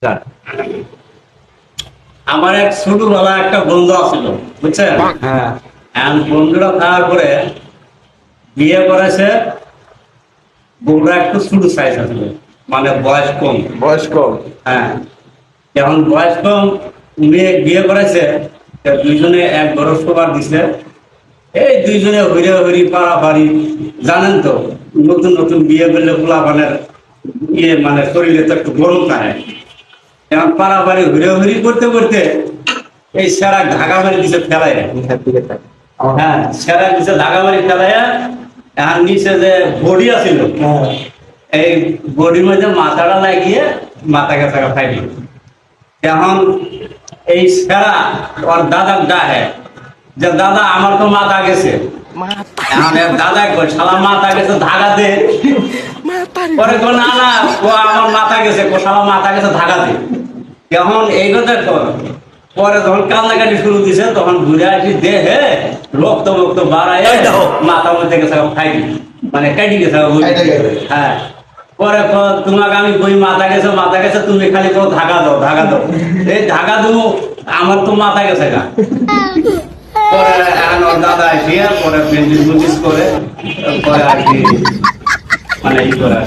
যাক। আমার এক ছোটবেলা একটা বন্ধু আছিল, বুঝছেন? হ্যাঁ। এখন বন্ধুরা খাওয়ার পরে বিয়ে করেছে। বউরা একটু ছোট সাইজ আসলে, মানে বয়স কম। বয়স কম। হ্যাঁ, যখন বয়স কম মেয়ে বিয়ে করেছে, তা দুইজনে এক ঘর সবার দিছে। এই দুইজনে হইরে হইরি পাড়াপাড়ি, জানেন তো, নতুন নতুন বিয়ে করলে পোলাপানের মানে শরীরে তো একটু গরম থাকে। এখন পাড়াপাড়ি হইরে হইরি করতে করতে এই সেরা ঢাকা মারি দিছে ফেলাই। হ্যাঁ, সেরা দিছে ঢাকা মারি ফেলাইয়া। এখন নিচে যে বডি আছিল, এই বডির মধ্যে মাথাটা লাগিয়ে মাথা গেছে ফাইল। এখন এই সেরা ওর দাদার ডাহে যে দাদা আমার তো মাথা গেছে। এখন এর দাদা কই শালা মাথা গেছে ধাগা দে। পরে কো না না, ও আমার মাথা গেছে, কো শালা মাথা গেছে ধাগা দে। এখন এই কথা কর। পরে যখন কান্নাকাটি শুরু দিছে তখন ঘুরে আসি দেহে রক্ত রক্ত বাড়ায় মাথা মধ্যে গেছে খাই, মানে কাটি গেছে। হ্যাঁ, পরে তোমাকে আমি বই মাথা গেছে তুমি খালি তো ধাগা দাও ধাগা দাও। এই ধাগা দেবো, আমার তো মাথা গেছে গা। পরে এখন ওর দাদা আসিয়া পরে বেঞ্জিস বুঞ্জিস করে পরে আর কি মানে ই করে